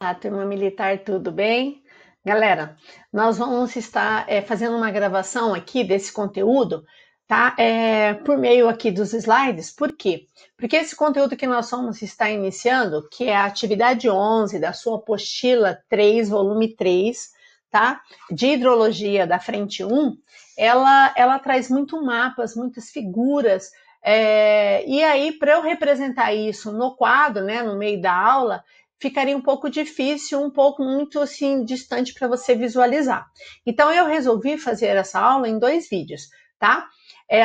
Olá, turma militar, tudo bem? Galera, nós vamos estar fazendo uma gravação aqui desse conteúdo, tá? Por meio aqui dos slides, por quê? Porque esse conteúdo que nós vamos estar iniciando, que é a atividade 11 da sua apostila 3, volume 3, tá? De hidrologia da frente 1, ela traz muito mapas, muitas figuras, e aí, para eu representar isso no quadro, né, no meio da aula, ficaria um pouco difícil, um pouco muito assim distante para você visualizar. Então eu resolvi fazer essa aula em 2 vídeos, tá?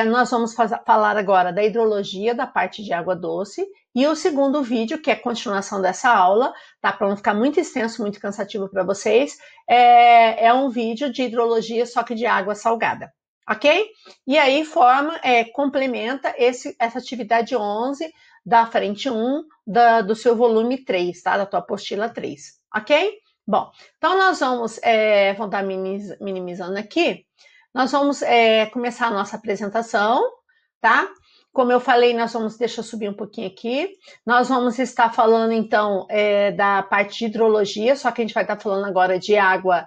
Nós vamos falar agora da hidrologia da parte de água doce e o segundo vídeo, que é a continuação dessa aula, tá? Para não ficar muito extenso, muito cansativo para vocês, é um vídeo de hidrologia só que de água salgada. Ok? E aí complementa essa atividade 11 da frente 1 do seu volume 3, tá? Da tua apostila 3, ok? Bom, então nós vamos estar minimizando aqui, nós vamos começar a nossa apresentação, tá? Como eu falei, deixa eu subir um pouquinho aqui, nós vamos estar falando então da parte de hidrologia, só que a gente vai estar falando agora de água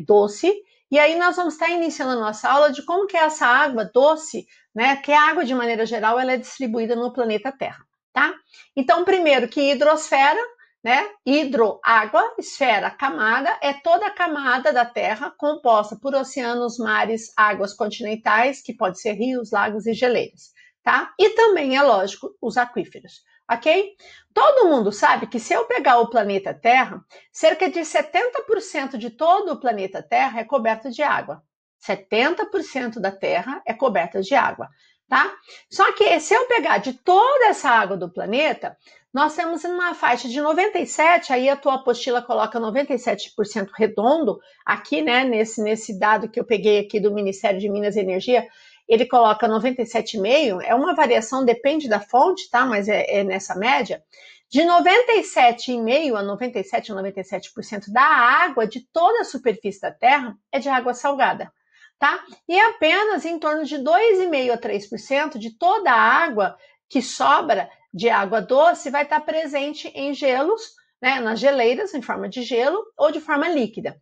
doce, e aí nós vamos estar iniciando a nossa aula de como que é essa água doce, né? Que a água, de maneira geral, ela é distribuída no planeta Terra, tá? Então, primeiro que hidrosfera, né? Hidro, água, esfera, camada, é toda a camada da Terra composta por oceanos, mares, águas continentais, que pode ser rios, lagos e geleiras, tá? E também, é lógico, os aquíferos, ok? Todo mundo sabe que se eu pegar o planeta Terra, cerca de 70% de todo o planeta Terra é coberto de água. 70% da Terra é coberta de água, tá? Só que se eu pegar de toda essa água do planeta, nós temos uma faixa de 97, aí a tua apostila coloca 97% redondo, aqui, né, nesse dado que eu peguei aqui do Ministério de Minas e Energia, ele coloca 97,5, é uma variação, depende da fonte, tá? Mas é nessa média. De 97,5% a 97% da água de toda a superfície da Terra é de água salgada, tá? E apenas em torno de 2,5% a 3% de toda a água que sobra de água doce vai estar presente em gelos, né, nas geleiras, em forma de gelo ou de forma líquida.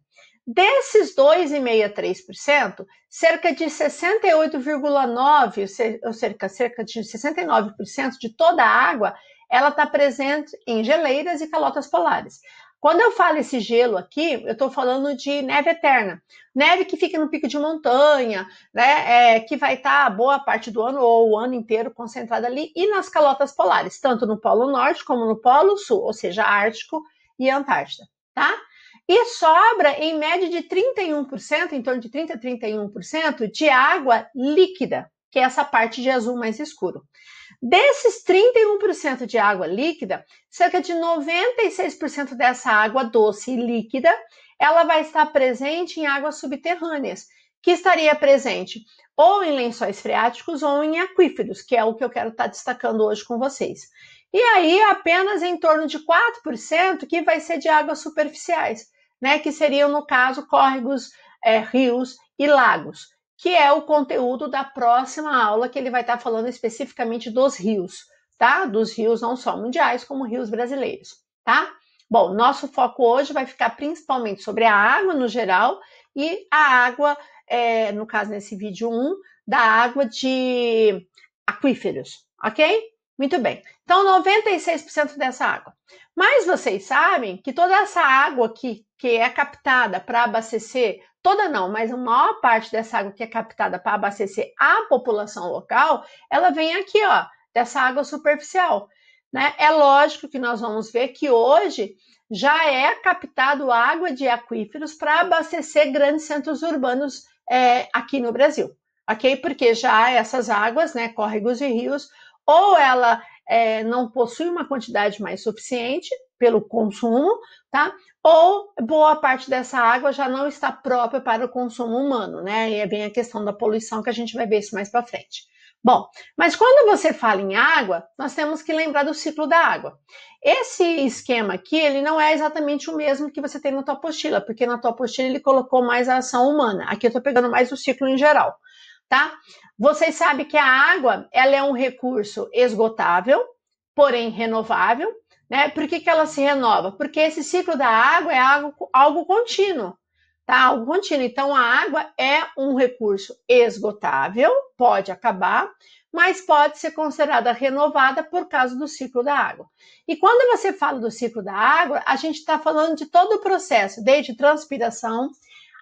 Desses 2,5% a 3%, cerca de 68,9%, ou cerca de 69% de toda a água, ela está presente em geleiras e calotas polares. Quando eu falo esse gelo aqui, eu estou falando de neve eterna. Neve que fica no pico de montanha, né, que vai estar boa parte do ano ou o ano inteiro concentrada ali, e nas calotas polares, tanto no Polo Norte como no Polo Sul, ou seja, Ártico e Antártida, tá? E sobra, em média, de 31%, em torno de 30% a 31%, de água líquida, que é essa parte de azul mais escuro. Desses 31% de água líquida, cerca de 96% dessa água doce e líquida, ela vai estar presente em águas subterrâneas, que estaria presente ou em lençóis freáticos ou em aquíferos, que é o que eu quero estar destacando hoje com vocês. E aí, apenas em torno de 4% que vai ser de águas superficiais, né, que seriam, no caso, córregos, rios e lagos, que é o conteúdo da próxima aula, que ele vai estar falando especificamente dos rios, tá? Dos rios não só mundiais, como rios brasileiros, tá? Bom, nosso foco hoje vai ficar principalmente sobre a água no geral e a água, no caso nesse vídeo 1, da água de aquíferos, ok? Muito bem. Então, 96% dessa água. Mas vocês sabem que toda essa água que é captada para abastecer, toda não, mas a maior parte dessa água que é captada para abastecer a população local, ela vem aqui, ó, dessa água superficial, né? É lógico que nós vamos ver que hoje já é captado água de aquíferos para abastecer grandes centros urbanos aqui no Brasil, ok? Porque já essas águas, né, córregos e rios, ou ela não possui uma quantidade mais suficiente pelo consumo, tá? Ou boa parte dessa água já não está própria para o consumo humano, né? E é bem a questão da poluição que a gente vai ver isso mais para frente. Bom, mas quando você fala em água, nós temos que lembrar do ciclo da água. Esse esquema aqui, ele não é exatamente o mesmo que você tem na tua apostila, porque na tua apostila ele colocou mais a ação humana. Aqui eu estou pegando mais o ciclo em geral, tá? Vocês sabem que a água, ela é um recurso esgotável, porém renovável, né? Por que ela se renova? Porque esse ciclo da água é algo contínuo, tá? Algo contínuo. Então, a água é um recurso esgotável, pode acabar, mas pode ser considerada renovada por causa do ciclo da água. E quando você fala do ciclo da água, a gente está falando de todo o processo, desde transpiração,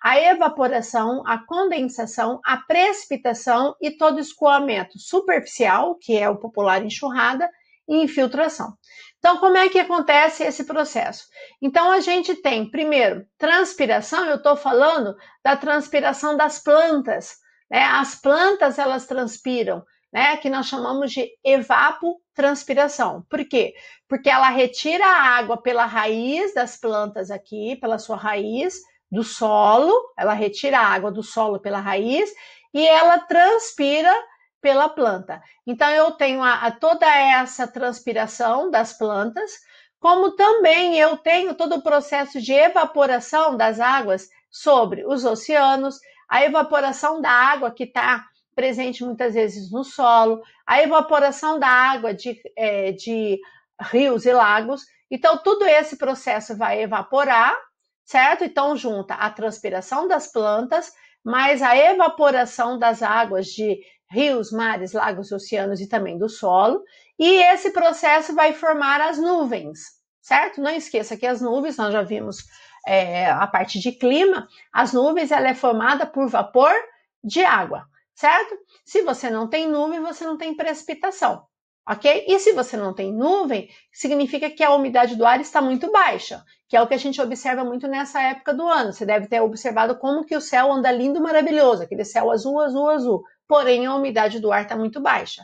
a evaporação, a condensação, a precipitação e todo o escoamento superficial, que é o popular enxurrada, e infiltração. Então, como é que acontece esse processo? Então, a gente tem, primeiro, transpiração, eu estou falando da transpiração das plantas, né? As plantas, elas transpiram, né? Que nós chamamos de evapotranspiração. Por quê? Porque ela retira a água pela raiz das plantas aqui, pela sua raiz, do solo, ela retira a água do solo pela raiz e ela transpira pela planta. Então, eu tenho toda essa transpiração das plantas, como também eu tenho todo o processo de evaporação das águas sobre os oceanos, a evaporação da água que está presente muitas vezes no solo, a evaporação da água de rios e lagos. Então, tudo esse processo vai evaporar, certo? Então, junta a transpiração das plantas, mais a evaporação das águas de rios, mares, lagos, oceanos e também do solo, e esse processo vai formar as nuvens, certo? Não esqueça que as nuvens, nós já vimos a parte de clima, as nuvens ela é formada por vapor de água, certo? Se você não tem nuvem, você não tem precipitação, ok? E se você não tem nuvem, significa que a umidade do ar está muito baixa, que é o que a gente observa muito nessa época do ano. Você deve ter observado como que o céu anda lindo, maravilhoso, aquele céu azul, azul, azul. Porém, a umidade do ar está muito baixa.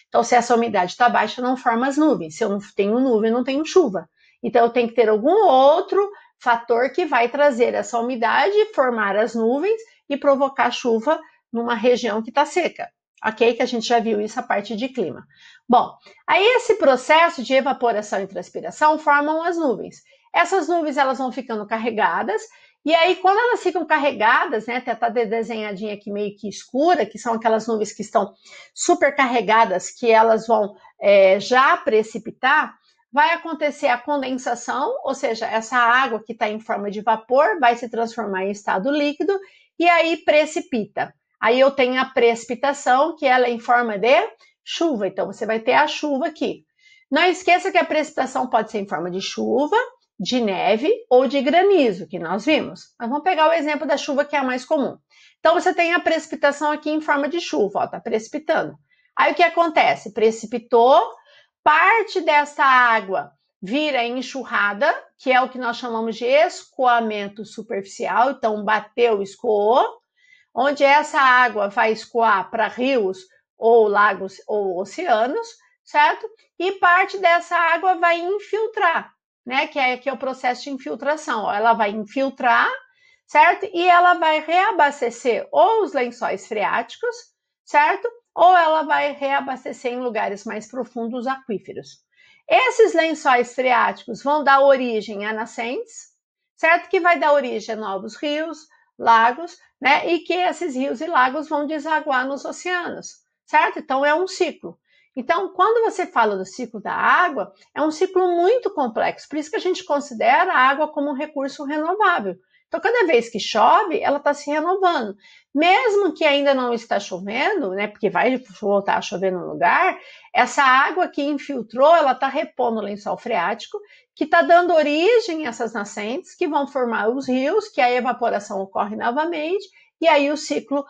Então, se essa umidade está baixa, não forma as nuvens. Se eu não tenho nuvem, não tenho chuva. Então, eu tenho que ter algum outro fator que vai trazer essa umidade, formar as nuvens e provocar chuva numa região que está seca. Ok? Que a gente já viu isso, a parte de clima. Bom, aí esse processo de evaporação e transpiração formam as nuvens. Essas nuvens elas vão ficando carregadas, e aí quando elas ficam carregadas, né, tá desenhadinha aqui meio que escura, que são aquelas nuvens que estão super carregadas, que elas vão já precipitar, vai acontecer a condensação, ou seja, essa água que está em forma de vapor vai se transformar em estado líquido, e aí precipita. Aí eu tenho a precipitação, que ela é em forma de chuva, então você vai ter a chuva aqui. Não esqueça que a precipitação pode ser em forma de chuva, de neve ou de granizo, que nós vimos. Mas vamos pegar o exemplo da chuva, que é a mais comum. Então, você tem a precipitação aqui em forma de chuva, ó, tá precipitando. Aí, o que acontece? Precipitou, parte dessa água vira enxurrada, que é o que nós chamamos de escoamento superficial. Então, bateu, escoou, onde essa água vai escoar para rios ou lagos ou oceanos, certo? E parte dessa água vai infiltrar, né? Que é o processo de infiltração. Ela vai infiltrar, certo? E ela vai reabastecer ou os lençóis freáticos, certo? Ou ela vai reabastecer em lugares mais profundos aquíferos. Esses lençóis freáticos vão dar origem a nascentes, certo? Que vai dar origem a novos rios, lagos, né? E que esses rios e lagos vão desaguar nos oceanos, certo? Então é um ciclo. Então, quando você fala do ciclo da água, é um ciclo muito complexo, por isso que a gente considera a água como um recurso renovável. Então, cada vez que chove, ela está se renovando. Mesmo que ainda não está chovendo, né, porque vai voltar a chover no lugar, essa água que infiltrou, ela está repondo o lençol freático, que está dando origem a essas nascentes, que vão formar os rios, que a evaporação ocorre novamente, e aí o ciclo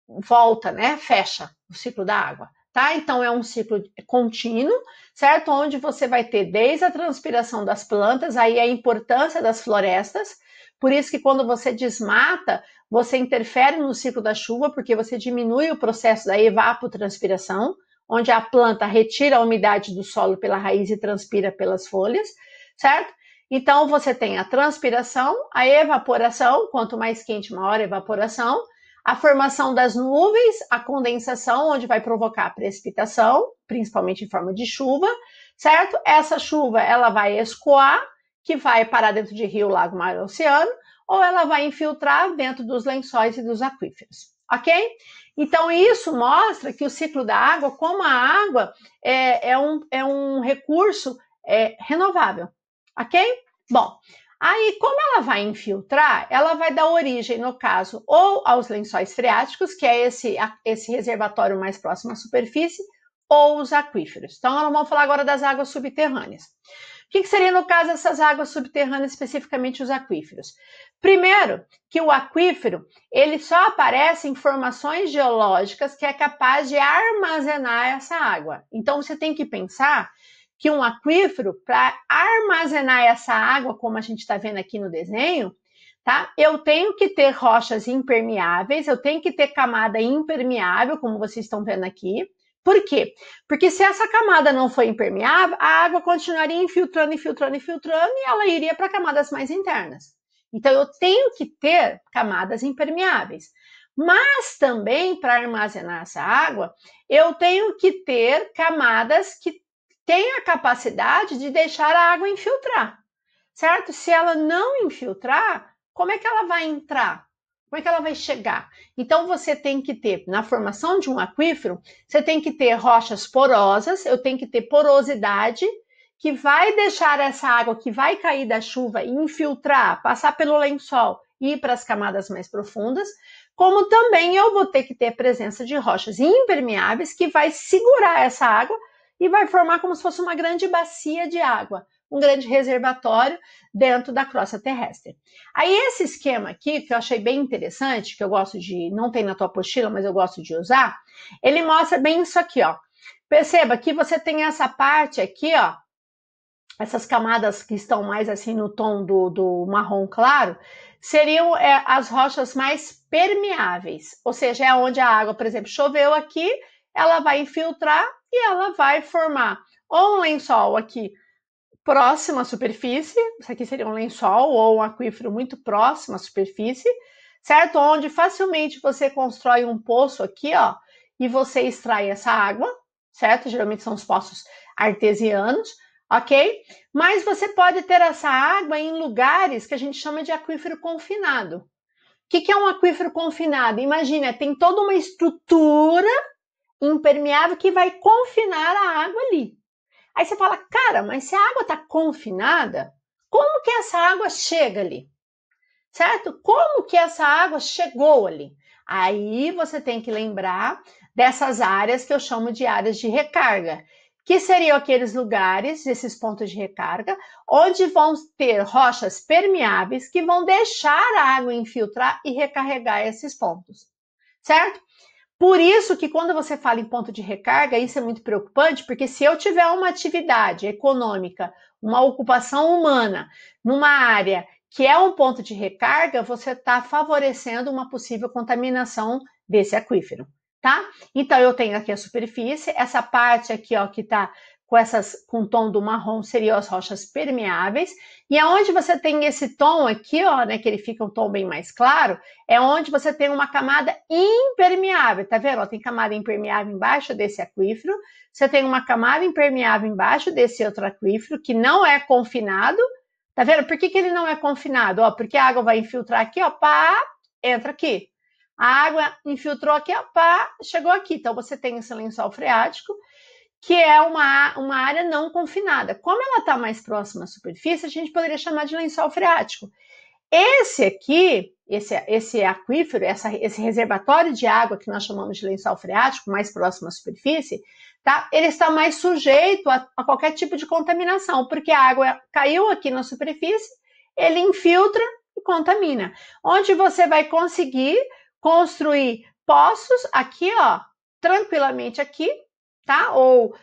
volta, né, fecha o ciclo da água, tá? Então é um ciclo contínuo, certo? Onde você vai ter desde a transpiração das plantas, aí a importância das florestas, por isso que quando você desmata, você interfere no ciclo da chuva, porque você diminui o processo da evapotranspiração, onde a planta retira a umidade do solo pela raiz e transpira pelas folhas, certo? Então você tem a transpiração, a evaporação, quanto mais quente, maior a evaporação, a formação das nuvens, a condensação, onde vai provocar a precipitação, principalmente em forma de chuva, certo? Essa chuva, ela vai escoar, que vai parar dentro de rio, lago, mar, oceano, ou ela vai infiltrar dentro dos lençóis e dos aquíferos, ok? Então, isso mostra que o ciclo da água, como a água é um recurso renovável, ok? Bom, aí, como ela vai infiltrar, ela vai dar origem, no caso, ou aos lençóis freáticos, que é esse reservatório mais próximo à superfície, ou os aquíferos. Então, nós vamos falar agora das águas subterrâneas. O que seria, no caso, essas águas subterrâneas, especificamente os aquíferos? Primeiro, que o aquífero, ele só aparece em formações geológicas que é capaz de armazenar essa água. Então, você tem que pensar que um aquífero, para armazenar essa água, como a gente está vendo aqui no desenho, tá? Eu tenho que ter rochas impermeáveis, eu tenho que ter camada impermeável, como vocês estão vendo aqui. Por quê? Porque se essa camada não for impermeável, a água continuaria infiltrando e ela iria para camadas mais internas. Então, eu tenho que ter camadas impermeáveis. Mas também, para armazenar essa água, eu tenho que ter camadas que tenham a capacidade de deixar a água infiltrar, certo? Se ela não infiltrar, como é que ela vai entrar? Como é que ela vai chegar? Então, você tem que ter, na formação de um aquífero, você tem que ter rochas porosas, eu tenho que ter porosidade, que vai deixar essa água que vai cair da chuva infiltrar, passar pelo lençol e ir para as camadas mais profundas, como também eu vou ter que ter a presença de rochas impermeáveis que vai segurar essa água e vai formar como se fosse uma grande bacia de água, um grande reservatório dentro da crosta terrestre. Aí esse esquema aqui, que eu achei bem interessante, que eu gosto de, não tem na tua apostila, mas eu gosto de usar, ele mostra bem isso aqui, ó. Perceba que você tem essa parte aqui, ó, essas camadas que estão mais assim no tom do marrom claro, seriam as rochas mais permeáveis, ou seja, é onde a água, por exemplo, choveu aqui, ela vai infiltrar e ela vai formar ou um lençol aqui próximo à superfície, isso aqui seria um lençol ou um aquífero muito próximo à superfície, certo? Onde facilmente você constrói um poço aqui, ó, e você extrai essa água, certo? Geralmente são os poços artesianos, ok? Mas você pode ter essa água em lugares que a gente chama de aquífero confinado. O que é um aquífero confinado? Imagina, tem toda uma estrutura impermeável que vai confinar a água ali. Aí você fala, cara, mas se a água está confinada, como que essa água chega ali? Certo? Como que essa água chegou ali? Aí você tem que lembrar dessas áreas que eu chamo de áreas de recarga, que seriam aqueles lugares, esses pontos de recarga, onde vão ter rochas permeáveis que vão deixar a água infiltrar e recarregar esses pontos, certo? Por isso que quando você fala em ponto de recarga, isso é muito preocupante, porque se eu tiver uma atividade econômica, uma ocupação humana, numa área que é um ponto de recarga, você está favorecendo uma possível contaminação desse aquífero, tá? Então, eu tenho aqui a superfície, essa parte aqui, ó, que está com o tom do marrom, seriam as rochas permeáveis, e aonde você tem esse tom aqui, ó, né, que ele fica um tom bem mais claro, é onde você tem uma camada impermeável, tá vendo? Ó, tem camada impermeável embaixo desse aquífero, você tem uma camada impermeável embaixo desse outro aquífero, que não é confinado, tá vendo? Por que ele não é confinado? Ó, porque a água vai infiltrar aqui, ó, pá, entra aqui. A água infiltrou aqui, ó, pá, chegou aqui. Então, você tem esse lençol freático, que é uma área não confinada. Como ela está mais próxima à superfície, a gente poderia chamar de lençol freático. Esse aqui, esse aquífero, esse reservatório de água que nós chamamos de lençol freático, mais próximo à superfície, tá? Ele está mais sujeito a qualquer tipo de contaminação, porque a água caiu aqui na superfície, ele infiltra e contamina. Onde você vai conseguir construir poços aqui, ó, tranquilamente aqui, tá? Ou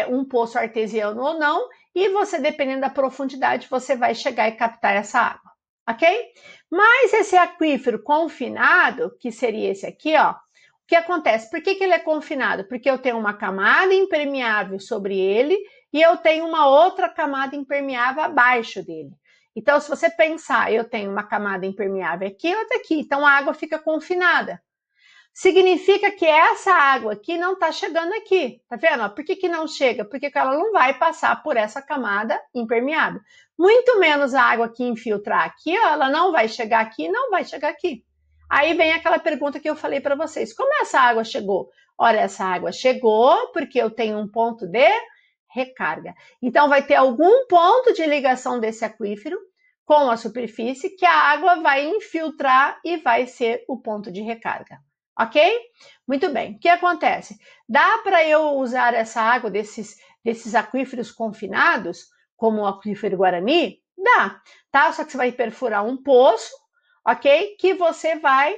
um poço artesiano ou não, e você, dependendo da profundidade, você vai chegar e captar essa água, ok? Mas esse aquífero confinado, que seria esse aqui, ó, o que acontece? Por que ele é confinado? Porque eu tenho uma camada impermeável sobre ele e eu tenho uma outra camada impermeável abaixo dele. Então, se você pensar, eu tenho uma camada impermeável aqui e outra aqui, então a água fica confinada. Significa que essa água aqui não está chegando aqui, tá vendo? Por que não chega? Porque ela não vai passar por essa camada impermeável. Muito menos a água que infiltrar aqui, ó, ela não vai chegar aqui, não vai chegar aqui. Aí vem aquela pergunta que eu falei para vocês: como essa água chegou? Olha, essa água chegou porque eu tenho um ponto de recarga. Então, vai ter algum ponto de ligação desse aquífero com a superfície que a água vai infiltrar e vai ser o ponto de recarga. Ok? Muito bem. O que acontece? Dá para eu usar essa água desses aquíferos confinados, como o aquífero Guarani? Dá, tá? Só que você vai perfurar um poço, ok? Que você vai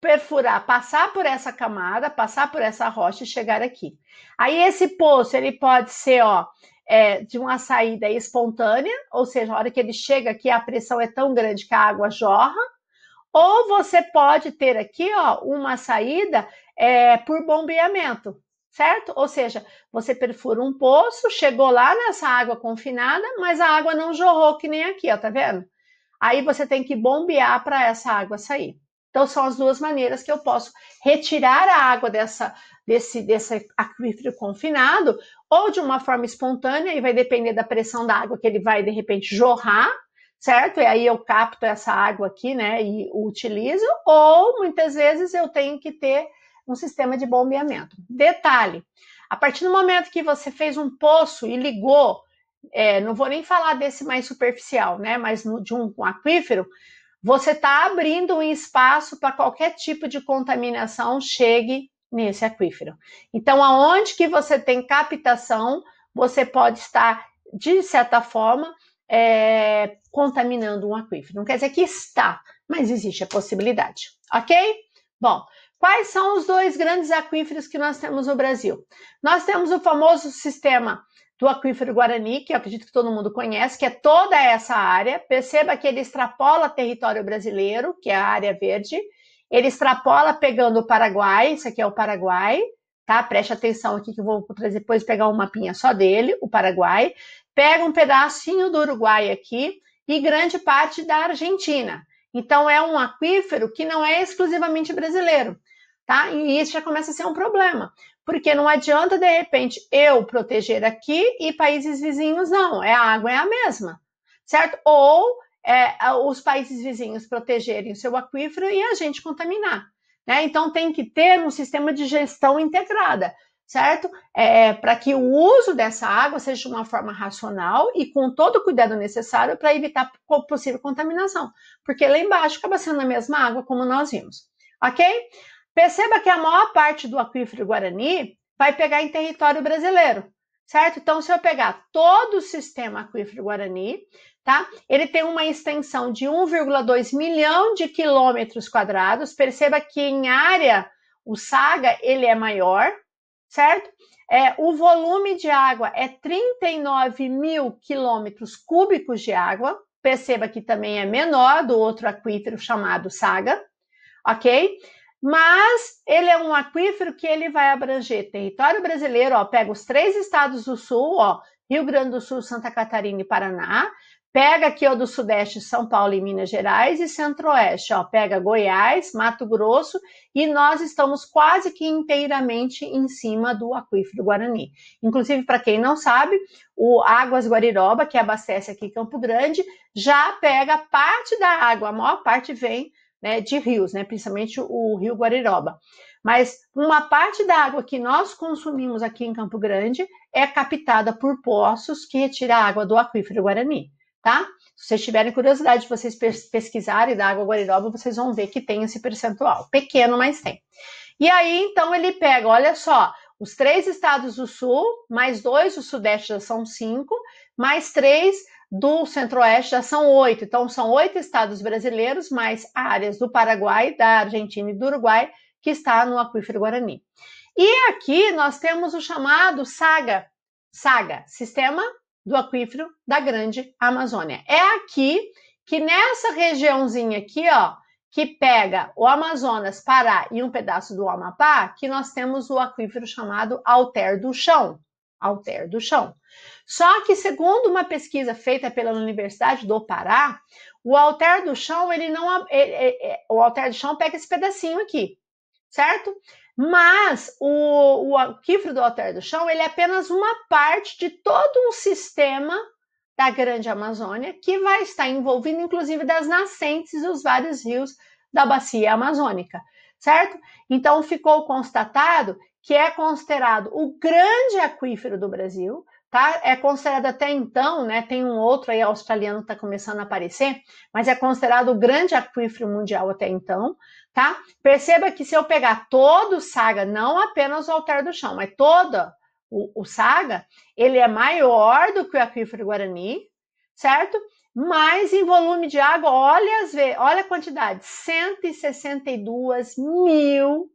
perfurar, passar por essa camada, passar por essa rocha e chegar aqui. Aí esse poço, ele pode ser, de uma saída espontânea, ou seja, a hora que ele chega aqui, a pressão é tão grande que a água jorra, ou você pode ter aqui, uma saída por bombeamento, certo? Ou seja, você perfura um poço, chegou lá nessa água confinada, mas a água não jorrou que nem aqui, tá vendo? Aí você tem que bombear para essa água sair. Então, são as duas maneiras que eu posso retirar a água desse aquífero confinado, ou de uma forma espontânea, e vai depender da pressão da água que ele vai, de repente, jorrar, certo? E aí eu capto essa água aqui, né, e utilizo, ou muitas vezes eu tenho que ter um sistema de bombeamento. Detalhe, a partir do momento que você fez um poço e ligou, não vou nem falar desse mais superficial, né, mas de um aquífero, você está abrindo um espaço para qualquer tipo de contaminação chegue nesse aquífero. Então, aonde que você tem captação, você pode estar, de certa forma, contaminando um aquífero. Não quer dizer que está, mas existe a possibilidade, ok? Bom, quais são os dois grandes aquíferos que nós temos no Brasil? Nós temos o famoso sistema do aquífero Guarani, que eu acredito que todo mundo conhece, que é toda essa área. Perceba que ele extrapola território brasileiro, que é a área verde. Ele extrapola pegando o Paraguai, isso aqui é o Paraguai, tá? Preste atenção aqui que eu vou depois pegar um mapinha só dele, o Paraguai. Pega um pedacinho do Uruguai aqui e grande parte da Argentina. Então, é um aquífero que não é exclusivamente brasileiro, tá? E isso já começa a ser um problema, porque não adianta, de repente, eu proteger aqui e países vizinhos não, a água é a mesma, certo? Ou os países vizinhos protegerem o seu aquífero e a gente contaminar, né? Então, tem que ter um sistema de gestão integrada, certo? Para que o uso dessa água seja de uma forma racional e com todo o cuidado necessário para evitar possível contaminação, porque lá embaixo acaba sendo a mesma água, como nós vimos, ok? Perceba que a maior parte do aquífero Guarani vai pegar em território brasileiro, certo? Então, se eu pegar todo o sistema aquífero Guarani, tá? Ele tem uma extensão de 1,2 milhão de quilômetros quadrados. Perceba que em área, o Saga, ele é maior, certo? O volume de água é 39 mil quilômetros cúbicos de água. Perceba que também é menor do outro aquífero chamado Saga, ok? Mas ele é um aquífero que ele vai abranger território brasileiro, pega os 3 estados do sul, Rio Grande do Sul, Santa Catarina e Paraná, pega aqui do sudeste, São Paulo e Minas Gerais, e centro-oeste, pega Goiás, Mato Grosso, e nós estamos quase que inteiramente em cima do aquífero Guarani. Inclusive, para quem não sabe, o Águas Guariroba, que abastece aqui Campo Grande, já pega parte da água, a maior parte vem, né, de rios, né, principalmente o rio Guariroba. Mas uma parte da água que nós consumimos aqui em Campo Grande é captada por poços que retiram a água do aquífero Guarani, tá? Se vocês tiverem curiosidade de vocês pesquisarem da água Guariroba, vocês vão ver que tem esse percentual. Pequeno, mas tem. E aí, então, ele pega, olha só, os 3 estados do sul, mais 2 do sudeste já são 5, mais 3 do centro-oeste já são 8. Então, são 8 estados brasileiros, mais áreas do Paraguai, da Argentina e do Uruguai, que está no aquífero Guarani. E aqui nós temos o chamado SAGA, Sistema do Aquífero da Grande Amazônia. É aqui que nessa regiãozinha aqui, que pega o Amazonas, Pará e um pedaço do Amapá, que nós temos o aquífero chamado Alter do Chão. Alter do Chão. Só que, segundo uma pesquisa feita pela Universidade do Pará, o Alter do Chão, o Alter do Chão pega esse pedacinho aqui, certo? Mas o aquífero do Alter do Chão, ele é apenas uma parte de todo um sistema da Grande Amazônia, que vai estar envolvido, inclusive, das nascentes dos vários rios da bacia amazônica, certo? Então, ficou constatado que é considerado o grande aquífero do Brasil, tá? É considerado até então, né? Tem um outro aí australiano que está começando a aparecer, mas é considerado o grande aquífero mundial até então, tá? Perceba que se eu pegar todo o Saga, não apenas o Altar do Chão, mas todo o Saga, ele é maior do que o aquífero Guarani, certo? Mas em volume de água, olha a quantidade, 162 mil,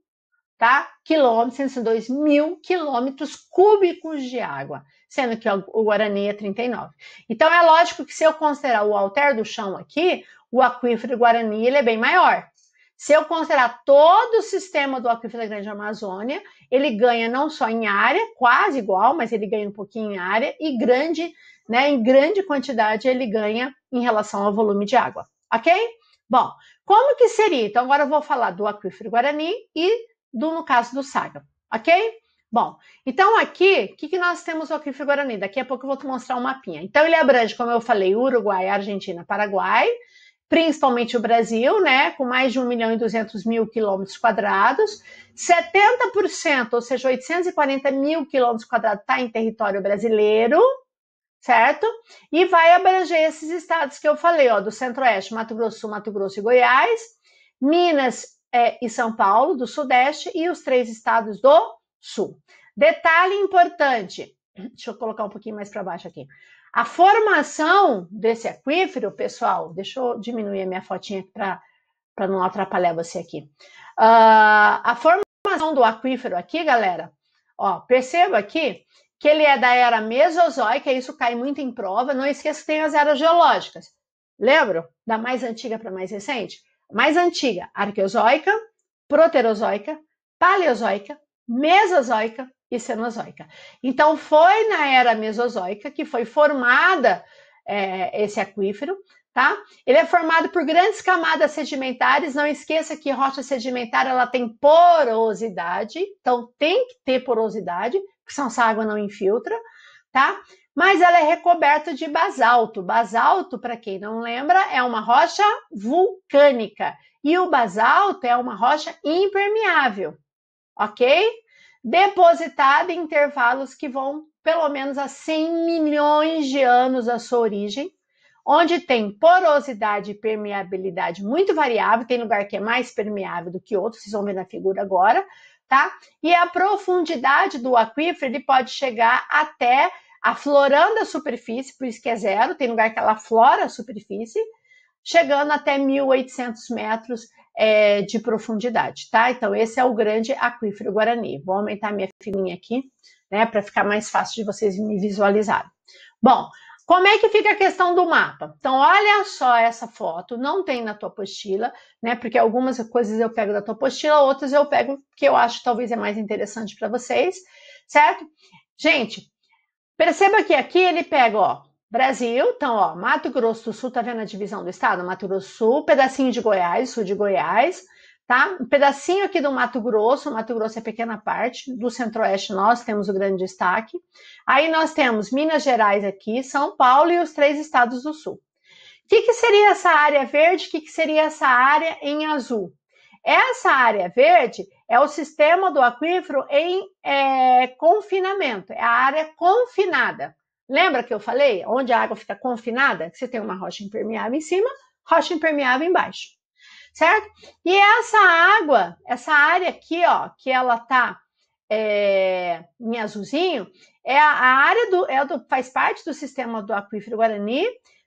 tá? Quilômetros, 102 mil quilômetros cúbicos de água, sendo que o Guarani é 39. Então é lógico que se eu considerar o Altar do Chão aqui, o aquífero Guarani ele é bem maior. Se eu considerar todo o sistema do aquífero da Grande Amazônia, ele ganha não só em área, quase igual, mas ele ganha um pouquinho em área, e grande, né, em grande quantidade ele ganha em relação ao volume de água, ok? Bom, como que seria? Então agora eu vou falar do aquífero Guarani e no caso do Saga, ok? Bom, então aqui, o que nós temos no aquífero Guarani? Daqui a pouco eu vou te mostrar um mapinha. Então ele abrange, como eu falei, Uruguai, Argentina, Paraguai, principalmente o Brasil, né, com mais de 1.200.000 quilômetros quadrados, 70%, ou seja, 840 mil quilômetros quadrados está em território brasileiro, certo? E vai abranger esses estados que eu falei, ó, do Centro-Oeste, Mato Grosso do Sul, Mato Grosso e Goiás, Minas e São Paulo, do Sudeste, e os 3 estados do Sul. Detalhe importante, deixa eu colocar um pouquinho mais para baixo aqui. A formação desse aquífero, pessoal, deixa eu diminuir a minha fotinha para não atrapalhar você aqui. A formação do aquífero aqui, galera, ó, perceba aqui que ele é da era Mesozoica, isso cai muito em prova. Não esqueça que tem as eras geológicas. Lembram? Da mais antiga para mais recente? Mais antiga, Arqueozoica, Proterozoica, Paleozoica, Mesozoica e Cenozoica. Então, foi na era Mesozoica que foi formada esse aquífero, tá? Ele é formado por grandes camadas sedimentares. Não esqueça que rocha sedimentar ela tem porosidade, então tem que ter porosidade, porque senão essa água não infiltra, tá? Mas ela é recoberta de basalto. Basalto, para quem não lembra, é uma rocha vulcânica. E o basalto é uma rocha impermeável, ok? Depositada em intervalos que vão pelo menos a 100 milhões de anos da sua origem, onde tem porosidade e permeabilidade muito variável, tem lugar que é mais permeável do que outro, vocês vão ver na figura agora, tá? E a profundidade do aquífero, ele pode chegar até aflorando a superfície, por isso que é zero, tem lugar que ela aflora a superfície, chegando até 1.800 metros de profundidade, tá? Então, esse é o grande aquífero Guarani. Vou aumentar minha filinha aqui, né, para ficar mais fácil de vocês me visualizarem. Bom, como é que fica a questão do mapa? Então, olha só essa foto, não tem na tua apostila, né? Porque algumas coisas eu pego da tua apostila, outras eu pego que eu acho que talvez é mais interessante para vocês, certo? Gente, perceba que aqui ele pega, ó, Brasil, então, ó, Mato Grosso do Sul, tá vendo a divisão do estado? Mato Grosso do Sul, pedacinho de Goiás, sul de Goiás, tá? Um pedacinho aqui do Mato Grosso é pequena parte, do Centro-Oeste nós temos o grande destaque. Aí nós temos Minas Gerais aqui, São Paulo e os 3 estados do Sul. O que seria essa área verde? O que seria essa área em azul? Essa área verde é o sistema do aquífero em confinamento, é a área confinada. Lembra que eu falei? Onde a água fica confinada, que você tem uma rocha impermeável em cima, rocha impermeável embaixo, certo? E essa água, essa área aqui, ó, que ela tá em azulzinho, é a área faz parte do sistema do aquífero Guarani,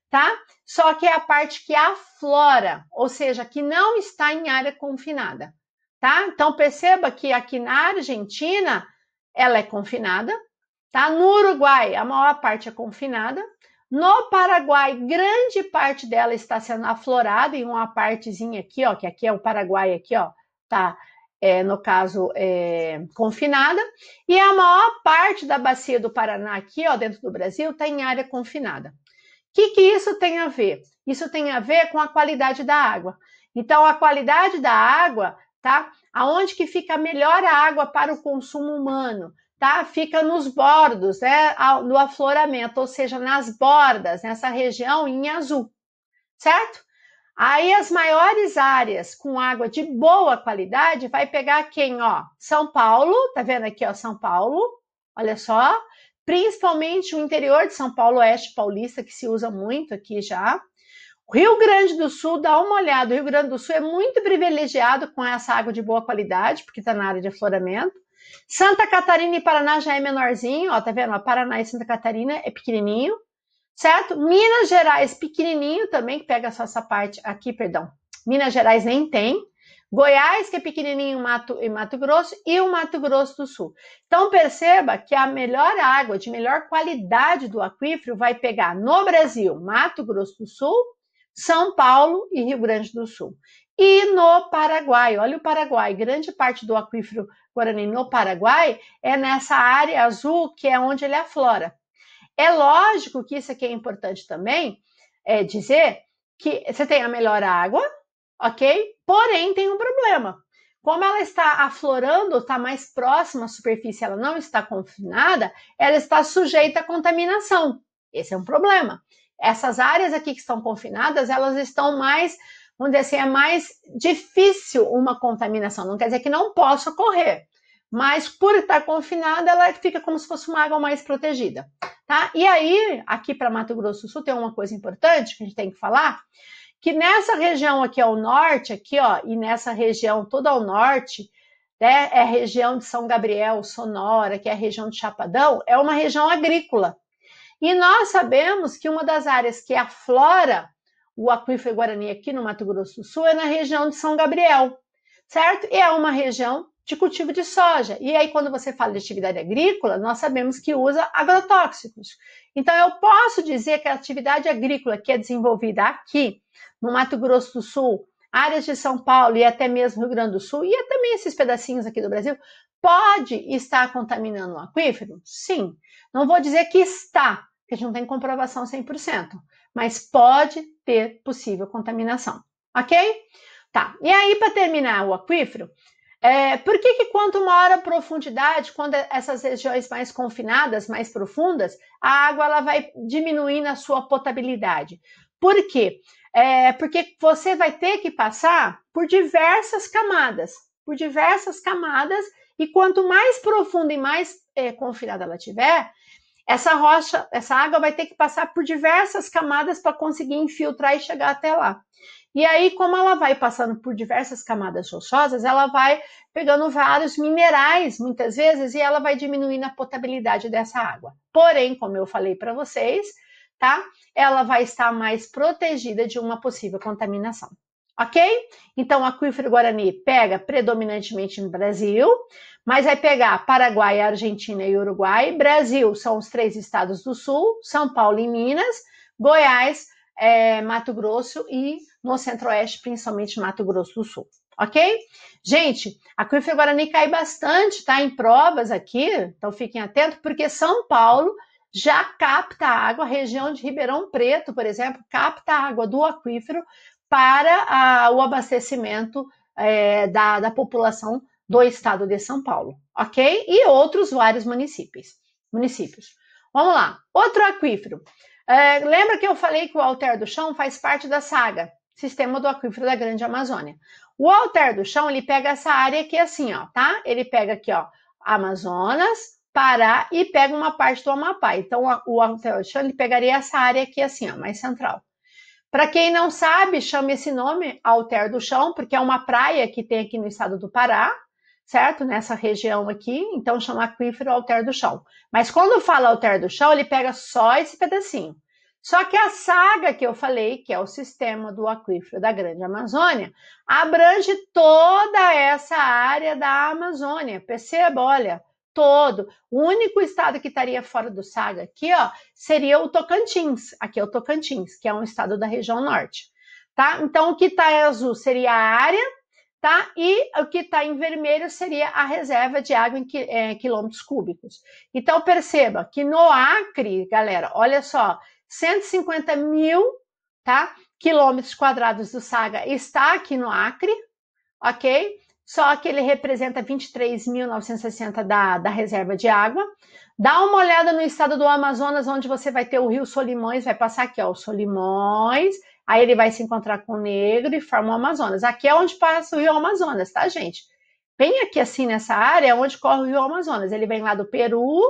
tá? Só que é a parte que aflora, ou seja, que não está em área confinada, tá? Então perceba que aqui na Argentina ela é confinada, tá? No Uruguai a maior parte é confinada, no Paraguai grande parte dela está sendo aflorada em uma partezinha aqui, ó, que aqui é o Paraguai aqui, ó, tá? No caso, confinada, e a maior parte da bacia do Paraná aqui, ó, dentro do Brasil, está em área confinada. O que isso tem a ver? Isso tem a ver com a qualidade da água. Então, a qualidade da água, tá? Aonde que fica melhor a água para o consumo humano, tá? Fica nos bordos, né? No afloramento, ou seja, nas bordas, nessa região em azul, certo? Aí as maiores áreas com água de boa qualidade vai pegar quem, ó? São Paulo, tá vendo aqui, ó, São Paulo, olha só, principalmente o interior de São Paulo, oeste paulista, que se usa muito aqui já. O Rio Grande do Sul, dá uma olhada, o Rio Grande do Sul é muito privilegiado com essa água de boa qualidade, porque está na área de afloramento. Santa Catarina e Paraná já é menorzinho, ó, tá vendo? Ó, Paraná e Santa Catarina é pequenininho, certo? Minas Gerais, pequenininho também, que pega só essa parte aqui, perdão. Minas Gerais nem tem. Goiás, que é pequenininho em Mato Grosso, e o Mato Grosso do Sul. Então, perceba que a melhor água, de melhor qualidade do aquífero, vai pegar no Brasil, Mato Grosso do Sul, São Paulo e Rio Grande do Sul. E no Paraguai, olha o Paraguai, grande parte do aquífero Guarani no Paraguai é nessa área azul, que é onde ele aflora. É lógico que isso aqui é importante também, dizer que você tem a melhor água, ok? Porém, tem um problema. Como ela está aflorando, está mais próxima à superfície, ela não está confinada, ela está sujeita à contaminação. Esse é um problema. Essas áreas aqui que estão confinadas, elas estão mais, vamos dizer assim, é mais difícil uma contaminação. Não quer dizer que não possa ocorrer, mas por estar confinada, ela fica como se fosse uma água mais protegida, tá? E aí, aqui para Mato Grosso do Sul, tem uma coisa importante que a gente tem que falar, que nessa região aqui ao norte, aqui, ó, e nessa região toda ao norte, né, é a região de São Gabriel, Sonora, que é a região de Chapadão, é uma região agrícola. E nós sabemos que uma das áreas que aflora o aquífero Guarani aqui no Mato Grosso do Sul é na região de São Gabriel, certo? E é uma região de cultivo de soja. E aí, quando você fala de atividade agrícola, nós sabemos que usa agrotóxicos. Então, eu posso dizer que a atividade agrícola que é desenvolvida aqui no Mato Grosso do Sul, áreas de São Paulo e até mesmo Rio Grande do Sul, e também esses pedacinhos aqui do Brasil, pode estar contaminando o aquífero? Sim. Não vou dizer que está, porque a gente não tem comprovação 100%, mas pode ter possível contaminação, ok? Tá, e aí para terminar o aquífero, por que quanto maior a profundidade, quando essas regiões mais confinadas, mais profundas, a água ela vai diminuir na sua potabilidade? Por quê? Porque você vai ter que passar por diversas camadas, e quanto mais profunda e mais confinada ela tiver, essa água vai ter que passar por diversas camadas para conseguir infiltrar e chegar até lá. E aí, como ela vai passando por diversas camadas rochosas, ela vai pegando vários minerais, muitas vezes, e ela vai diminuindo a potabilidade dessa água. Porém, como eu falei para vocês, tá? Ela vai estar mais protegida de uma possível contaminação. Ok? Então, o aquífero Guarani pega predominantemente no Brasil, mas vai pegar Paraguai, Argentina e Uruguai. Brasil são os 3 estados do sul, São Paulo e Minas, Goiás, Mato Grosso e no centro-oeste, principalmente Mato Grosso do Sul. Ok? Gente, aquífero Guarani cai bastante, tá? Em provas aqui, então fiquem atentos, porque São Paulo já capta água, a região de Ribeirão Preto, por exemplo, capta água do aquífero para o abastecimento da população do estado de São Paulo, ok? E outros vários municípios. Vamos lá, outro aquífero. Lembra que eu falei que o Alter do Chão faz parte da SAGA, Sistema do Aquífero da Grande Amazônia. O Alter do Chão, ele pega essa área aqui assim, ó, tá? Ele pega aqui, ó, Amazonas, Pará e pega uma parte do Amapá. Então, o Alter do Chão, ele pegaria essa área aqui assim, ó, mais central. Para quem não sabe, chama esse nome Alter do Chão, porque é uma praia que tem aqui no estado do Pará, certo? Nessa região aqui, então chama aquífero Alter do Chão. Mas quando fala Alter do Chão, ele pega só esse pedacinho. Só que a SAGA que eu falei, que é o Sistema do Aquífero da Grande Amazônia, abrange toda essa área da Amazônia. Perceba, olha, todo. O único estado que estaria fora do SAGA aqui, ó, seria o Tocantins. Aqui é o Tocantins, que é um estado da região norte, tá? Então, o que está em azul seria a área, tá? E o que está em vermelho seria a reserva de água em quilômetros cúbicos. Então, perceba que no Acre, galera, olha só, 150 mil, tá? Quilômetros quadrados do SAGA está aqui no Acre, ok? Só que ele representa 23.960 da reserva de água. Dá uma olhada no estado do Amazonas, onde você vai ter o rio Solimões, vai passar aqui, ó, o Solimões, aí ele vai se encontrar com o Negro e forma o Amazonas. Aqui é onde passa o Rio Amazonas, tá, gente? Bem aqui assim nessa área é onde corre o Rio Amazonas. Ele vem lá do Peru,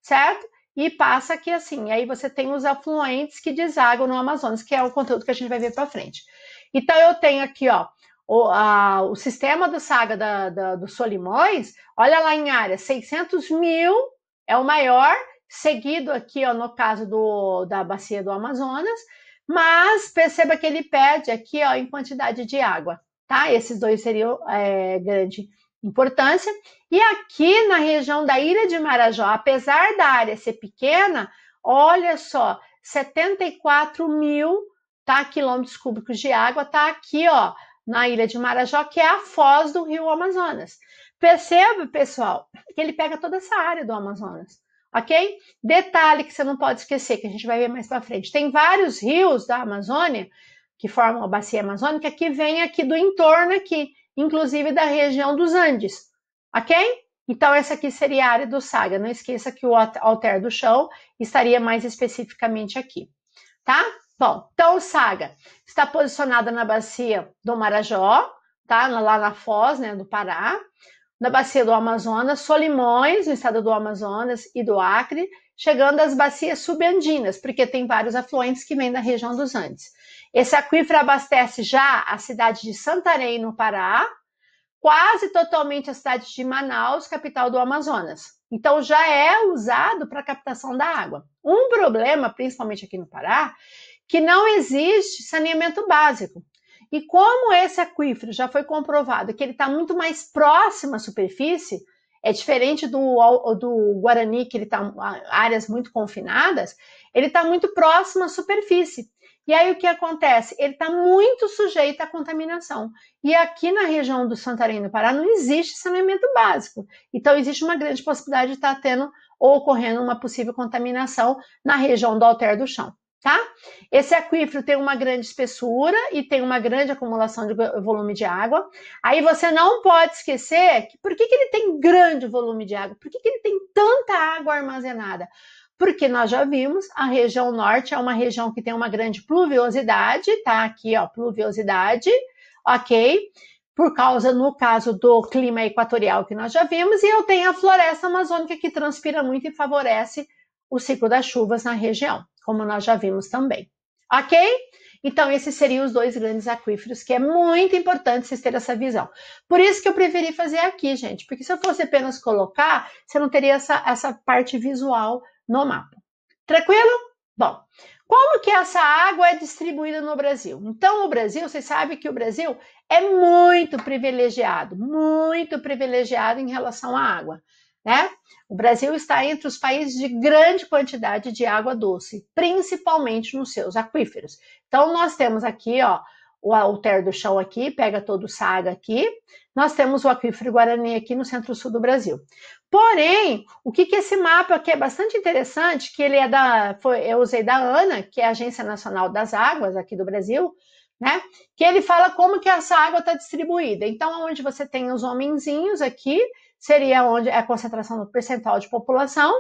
certo? E passa aqui assim. E aí você tem os afluentes que desagam no Amazonas, que é o conteúdo que a gente vai ver para frente. Então eu tenho aqui, ó, o sistema do Saga dos Solimões, olha lá em área, 600 mil é o maior, seguido aqui, ó, no caso da bacia do Amazonas, mas perceba que ele perde aqui, ó, em quantidade de água, tá? Esses dois seriam grande importância. E aqui na região da Ilha de Marajó, apesar da área ser pequena, olha só, 74 mil, tá, quilômetros cúbicos de água, tá aqui, ó, na Ilha de Marajó, que é a foz do rio Amazonas. Perceba, pessoal, que ele pega toda essa área do Amazonas, ok? Detalhe que você não pode esquecer, que a gente vai ver mais para frente. Tem vários rios da Amazônia, que formam a bacia amazônica, que vem aqui do entorno aqui, inclusive da região dos Andes, ok? Então, essa aqui seria a área do Saga. Não esqueça que o alter do chão estaria mais especificamente aqui, tá? Bom, então o Saga está posicionado na bacia do Marajó, tá? Lá na foz, né, do Pará, na bacia do Amazonas, Solimões, no estado do Amazonas e do Acre, chegando às bacias subandinas, porque tem vários afluentes que vêm da região dos Andes. Esse aquífero abastece já a cidade de Santarém, no Pará, quase totalmente a cidade de Manaus, capital do Amazonas. Então já é usado para captação da água. Um problema, principalmente aqui no Pará, que não existe saneamento básico. E como esse aquífero já foi comprovado que ele está muito mais próximo à superfície, é diferente do Guarani, que ele está em áreas muito confinadas, ele está muito próximo à superfície. E aí o que acontece? Ele está muito sujeito à contaminação. E aqui na região do Santarém, no Pará, não existe saneamento básico. Então existe uma grande possibilidade de estar tendo ou ocorrendo uma possível contaminação na região do alter do chão. Tá? Esse aquífero tem uma grande espessura e tem uma grande acumulação de volume de água. Aí você não pode esquecer que por que ele tem grande volume de água? Por que ele tem tanta água armazenada? Porque nós já vimos, a região norte é uma região que tem uma grande pluviosidade, tá? Aqui, ó, pluviosidade, ok? Por causa, no caso do clima equatorial que nós já vimos, e eu tenho a floresta amazônica que transpira muito e favorece o ciclo das chuvas na região, como nós já vimos também, ok? Então, esses seriam os dois grandes aquíferos, que é muito importante vocês terem essa visão. Por isso que eu preferi fazer aqui, gente, porque se eu fosse apenas colocar, você não teria essa parte visual no mapa. Tranquilo? Bom, como que essa água é distribuída no Brasil? Então, o Brasil, vocês sabem que o Brasil é muito privilegiado em relação à água, né? O Brasil está entre os países de grande quantidade de água doce, principalmente nos seus aquíferos. Então, nós temos aqui, ó, o alter do chão aqui, pega todo o Saga aqui. Nós temos o aquífero Guarani aqui no centro-sul do Brasil. Porém, o que esse mapa aqui é bastante interessante, que ele é eu usei da ANA, que é a Agência Nacional das Águas aqui do Brasil, né? Que ele fala como que essa água está distribuída. Então, onde você tem os homenzinhos aqui, seria onde é a concentração do percentual de população,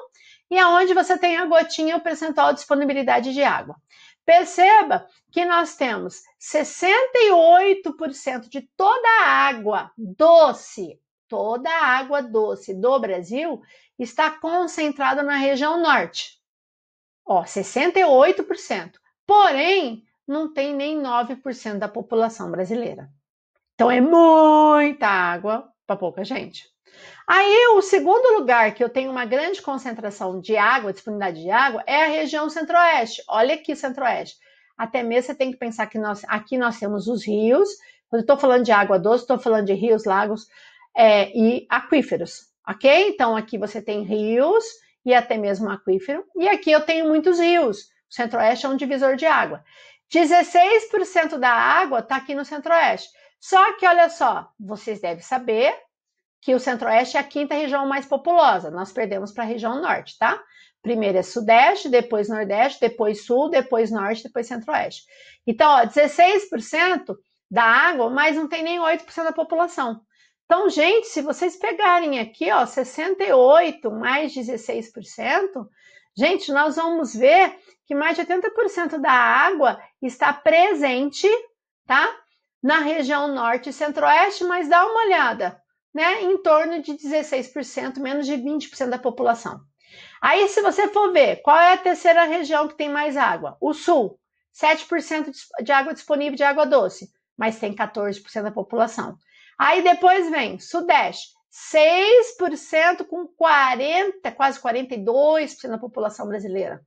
e aonde você tem a gotinha, o percentual de disponibilidade de água. Perceba que nós temos 68% de toda a água doce do Brasil está concentrada na região norte. Ó, 68%. Porém, não tem nem 9% da população brasileira. Então, é muita água para pouca gente. Aí, o segundo lugar que eu tenho uma grande concentração de água, disponibilidade de água, é a região centro-oeste. Olha aqui, centro-oeste. Até mesmo você tem que pensar que aqui nós temos os rios. Quando eu estou falando de água doce, estou falando de rios, lagos e aquíferos, ok? Então, aqui você tem rios e até mesmo aquífero. E aqui eu tenho muitos rios. O centro-oeste é um divisor de água. 16% da água está aqui no centro-oeste. Só que, olha só, vocês devem saber que o centro-oeste é a quinta região mais populosa. Nós perdemos para a região norte, tá? Primeiro é sudeste, depois nordeste, depois sul, depois norte, depois centro-oeste. Então, ó, 16% da água, mas não tem nem 8% da população. Então, gente, se vocês pegarem aqui, ó, 68 mais 16%, Gente, nós vamos ver que mais de 80% da água está presente, tá? Na região norte e centro-oeste, mas dá uma olhada, né? Em torno de 16%, menos de 20% da população. Aí, se você for ver, qual é a terceira região que tem mais água? O sul, 7% de água disponível de água doce, mas tem 14% da população. Aí depois vem sudeste, 6% com 40%, quase 42% da população brasileira.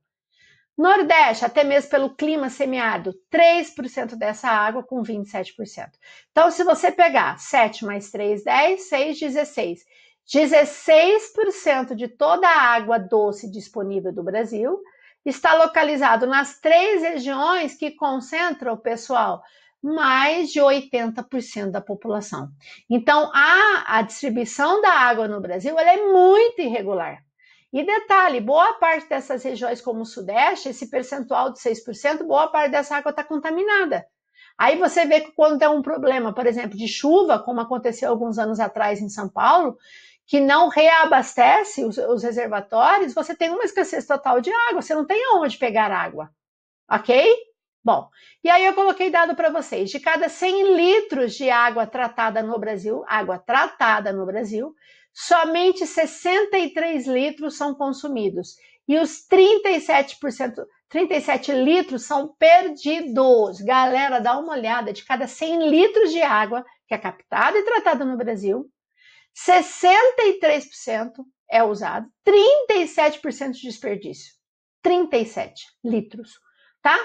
Nordeste, até mesmo pelo clima semiárido, 3% dessa água com 27%. Então, se você pegar 7 mais 3, 10, 6, 16. 16% de toda a água doce disponível do Brasil está localizado nas 3 regiões que concentram, pessoal, mais de 80% da população. Então, a distribuição da água no Brasil ela é muito irregular. E detalhe, boa parte dessas regiões como o Sudeste, esse percentual de 6%, boa parte dessa água está contaminada. Aí você vê que quando tem um problema, por exemplo, de chuva, como aconteceu alguns anos atrás em São Paulo, que não reabastece os reservatórios, você tem uma escassez total de água, você não tem aonde pegar água, ok? Bom, e aí eu coloquei dado para vocês, de cada 100 litros de água tratada no Brasil, somente 63 litros são consumidos. E os 37 litros são perdidos. Galera, dá uma olhada, de cada 100 litros de água que é captada e tratada no Brasil, 63% é usado, 37% de desperdício. 37 litros, tá?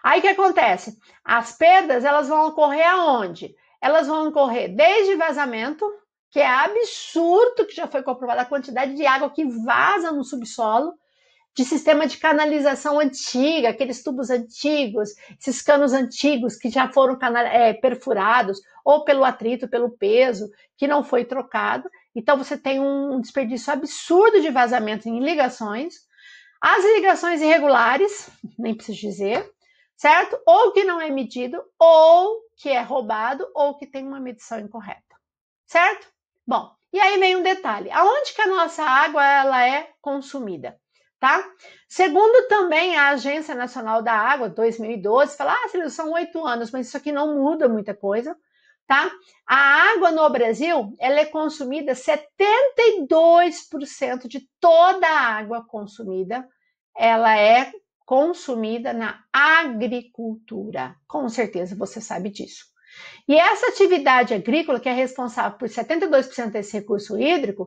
Aí o que acontece? As perdas, elas vão ocorrer aonde? Elas vão ocorrer desde vazamento, que é absurdo, que já foi comprovada a quantidade de água que vaza no subsolo, de sistema de canalização antiga, aqueles tubos antigos, esses canos antigos que já foram perfurados, ou pelo atrito, pelo peso, que não foi trocado. Então, você tem um desperdício absurdo de vazamento em ligações. As ligações irregulares, nem preciso dizer, certo? Ou que não é medido, ou que é roubado, ou que tem uma medição incorreta, certo? Bom, e aí vem um detalhe. Aonde que a nossa água ela é consumida? Tá? Segundo também a Agência Nacional da Água, 2012, fala, são 8 anos, mas isso aqui não muda muita coisa, tá? A água no Brasil, ela é consumida, 72% de toda a água consumida, ela é consumida na agricultura. Com certeza você sabe disso. E essa atividade agrícola, que é responsável por 72% desse recurso hídrico,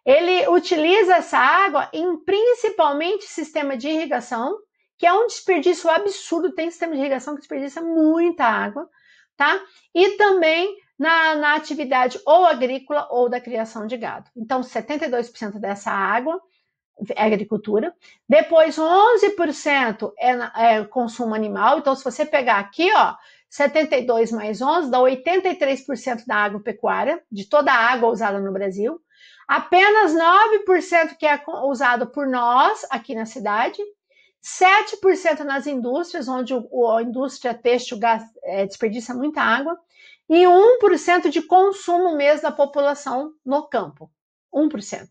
ele utiliza essa água em principalmente sistema de irrigação, que é um desperdício absurdo, tem sistema de irrigação que desperdiça muita água, tá? E também na atividade ou agrícola ou da criação de gado. Então, 72% dessa água é agricultura. Depois, 11% é consumo animal. Então, se você pegar aqui, ó, 72 mais 11 dá 83% da agropecuária, de toda a água usada no Brasil. Apenas 9% que é usado por nós aqui na cidade, 7% nas indústrias, onde a indústria têxtil desperdiça muita água, e 1% de consumo mesmo da população no campo. 1%.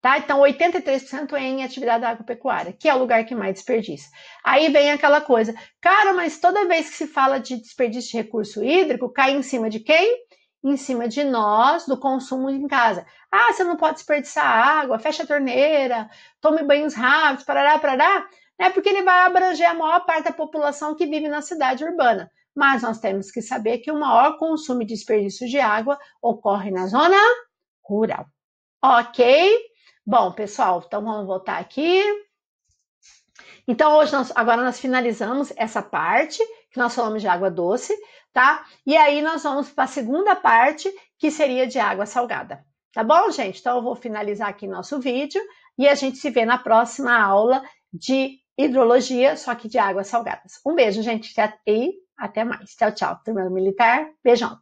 Tá? Então, 83% é em atividade agropecuária, que é o lugar que mais desperdiça. Aí vem aquela coisa, cara, mas toda vez que se fala de desperdício de recurso hídrico, cai em cima de quem? Em cima de nós, do consumo em casa. Você não pode desperdiçar água, fecha a torneira, tome banhos rápidos, parará, né? Porque ele vai abranger a maior parte da população que vive na cidade urbana. Mas nós temos que saber que o maior consumo e desperdício de água ocorre na zona rural. Ok? Bom, pessoal, então vamos voltar aqui. Então, agora nós finalizamos essa parte, que nós falamos de água doce, tá? E aí nós vamos para a segunda parte, que seria de água salgada. Tá bom, gente? Então eu vou finalizar aqui nosso vídeo e a gente se vê na próxima aula de hidrologia, só que de águas salgadas. Um beijo, gente, e até mais. Tchau, tchau. Turma Militar, beijão.